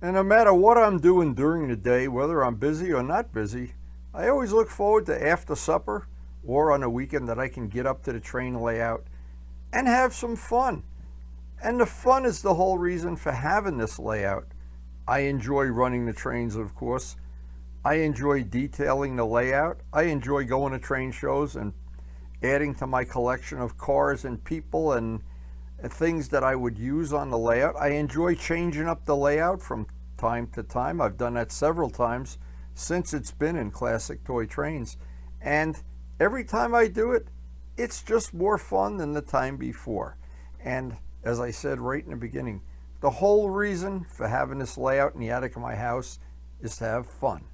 And no matter what I'm doing during the day, whether I'm busy or not busy, I always look forward to after supper or on a weekend that I can get up to the train layout and have some fun. And the fun is the whole reason for having this layout. I enjoy running the trains, of course. I enjoy detailing the layout. I enjoy going to train shows and adding to my collection of cars and people and things that I would use on the layout. I enjoy changing up the layout from time to time. I've done that several times since it's been in Classic Toy Trains. And every time I do it, it's just more fun than the time before. And as I said right in the beginning, the whole reason for having this layout in the attic of my house is to have fun.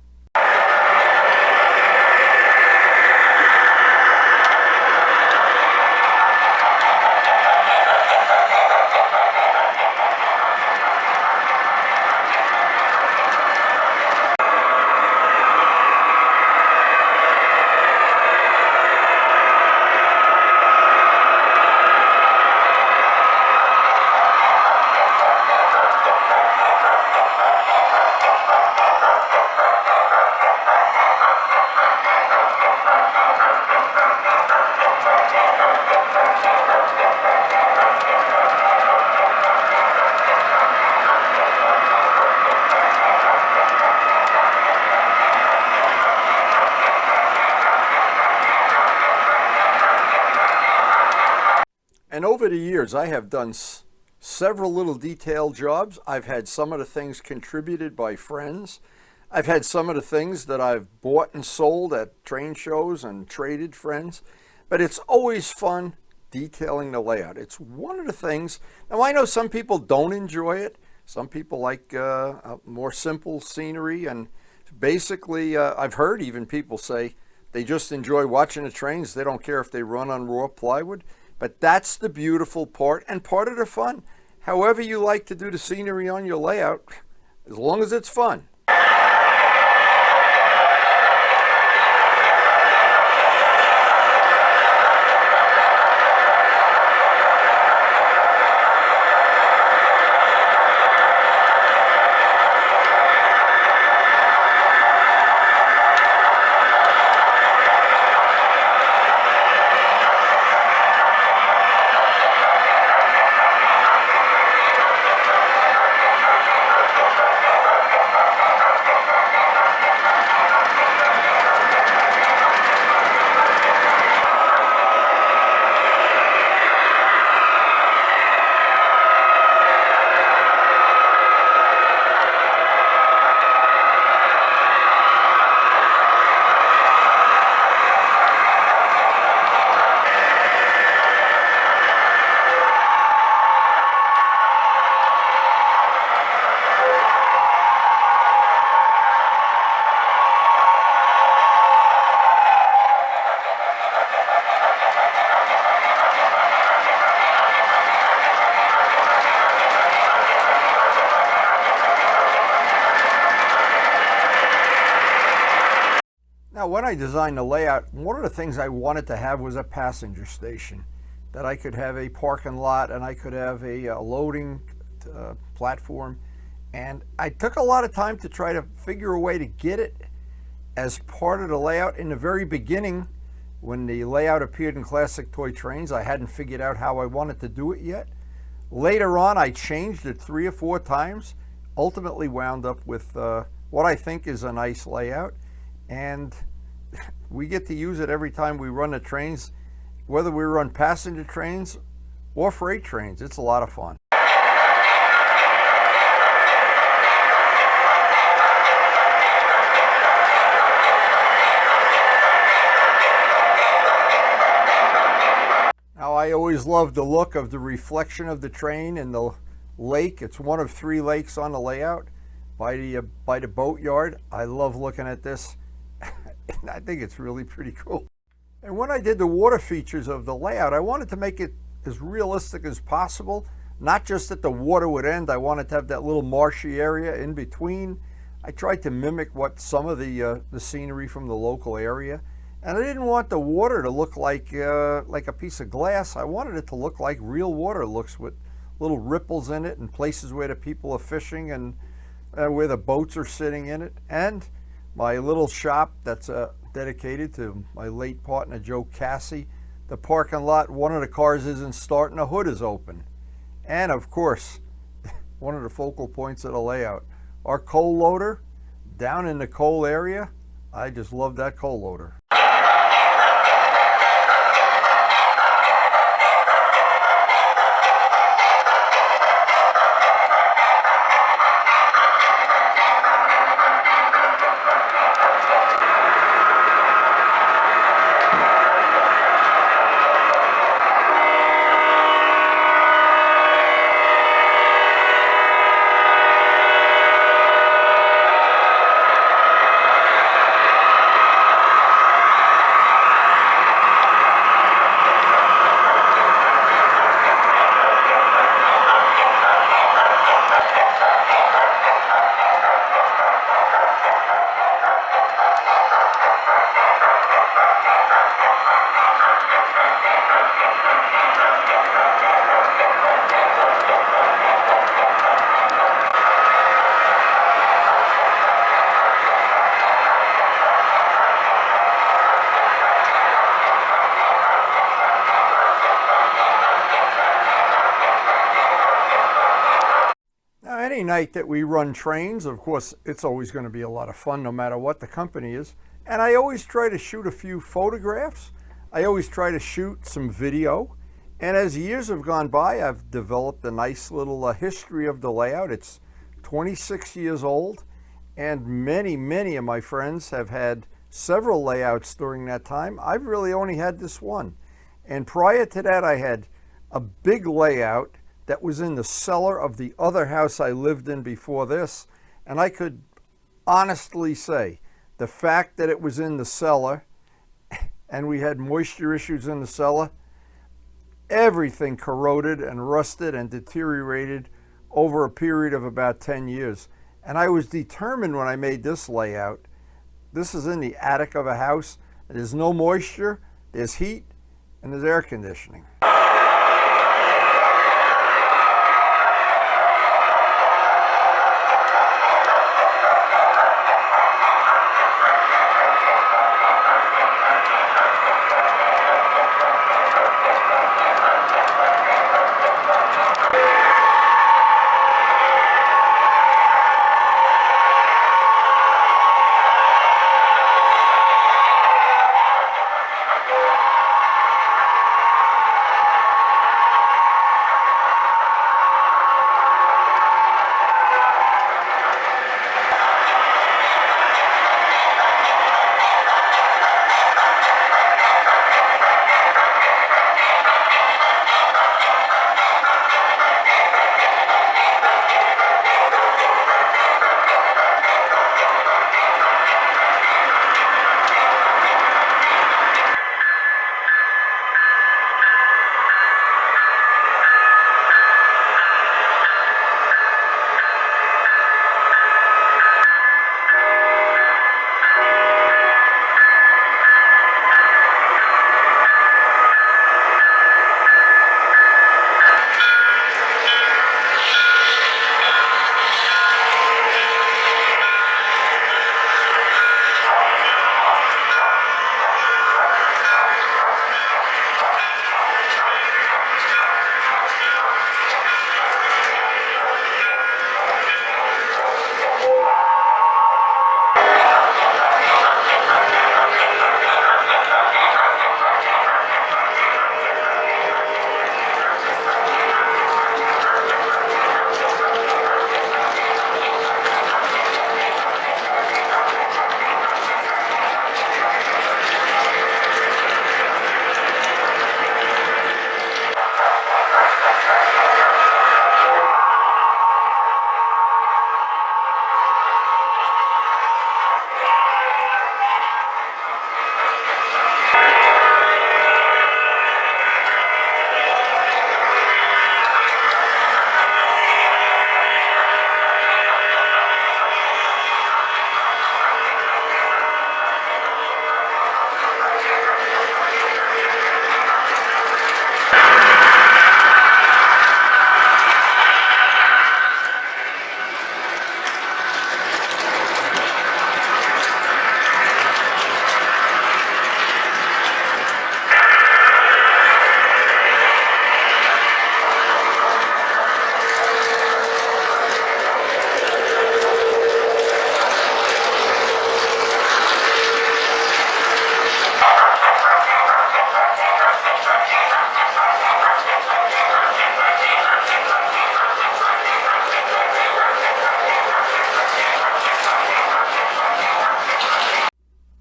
And over the years, I have done several little detail jobs. I've had some of the things contributed by friends. I've had some of the things that I've bought and sold at train shows and traded friends. But it's always fun detailing the layout. It's one of the things. Now, I know some people don't enjoy it. Some people like more simple scenery. And basically, I've heard even people say they just enjoy watching the trains. They don't care if they run on raw plywood. But that's the beautiful part and part of the fun. However you like to do the scenery on your layout, as long as it's fun. Now, when I designed the layout, one of the things I wanted to have was a passenger station, that I could have a parking lot and I could have a loading platform. And I took a lot of time to try to figure a way to get it as part of the layout. In the very beginning, when the layout appeared in Classic Toy Trains, I hadn't figured out how I wanted to do it yet. Later on, I changed it 3 or 4 times, ultimately wound up with what I think is a nice layout. And we get to use it every time we run the trains, whether we run passenger trains or freight trains. It's a lot of fun. Now, I always love the look of the reflection of the train in the lake. It's one of 3 lakes on the layout by the boatyard. I love looking at this. I think it's really pretty cool. And when I did the water features of the layout, I wanted to make it as realistic as possible. Not just that the water would end, I wanted to have that little marshy area in between. I tried to mimic what some of the scenery from the local area. And I didn't want the water to look like a piece of glass. I wanted it to look like real water looks, with little ripples in it and places where the people are fishing. And where the boats are sitting in it, and my little shop that's dedicated to my late partner Joe Cassie. The parking lot, one of the cars isn't starting, the hood is open. And of course, one of the focal points of the layout, our coal loader down in the coal area. I just love that coal loader. Any night that we run trains, of course, it's always going to be a lot of fun no matter what the company is. And I always try to shoot a few photographs. I always try to shoot some video. And as years have gone by, I've developed a nice little history of the layout. It's 26 years old, and many of my friends have had several layouts during that time. I've really only had this one. And prior to that, I had a big layout that was in the cellar of the other house I lived in before this. And I could honestly say the fact that it was in the cellar and we had moisture issues in the cellar, everything corroded and rusted and deteriorated over a period of about 10 years. And I was determined when I made this layout, this is in the attic of a house, there's no moisture, there's heat, and there's air conditioning.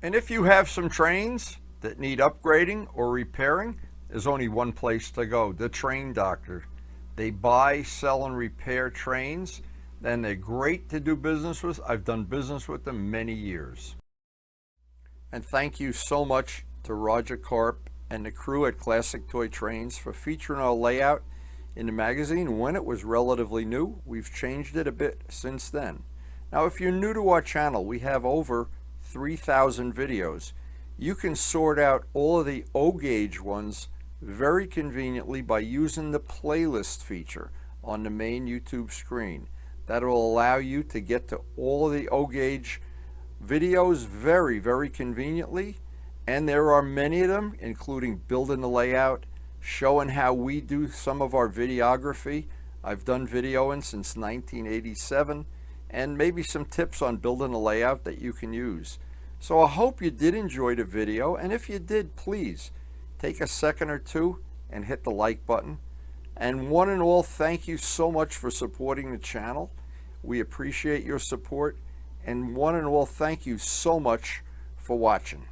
And if you have some trains that need upgrading or repairing, there's only one place to go, the Train Doctor. They buy, sell, and repair trains, and they're great to do business with. I've done business with them many years. And thank you so much to Roger Karp and the crew at Classic Toy Trains for featuring our layout in the magazine when it was relatively new. We've changed it a bit since then. Now, if you're new to our channel, we have over 3,000 videos. You can sort out all of the O-gauge ones very conveniently by using the playlist feature on the main YouTube screen. That will allow you to get to all of the O-gauge videos very, very conveniently. And there are many of them, including building the layout, showing how we do some of our videography. I've done videoing since 1987, and maybe some tips on building a layout that you can use. So I hope you did enjoy the video, and if you did, please take a second or two and hit the like button. And one and all, thank you so much for supporting the channel. We appreciate your support, and one and all, thank you so much for watching.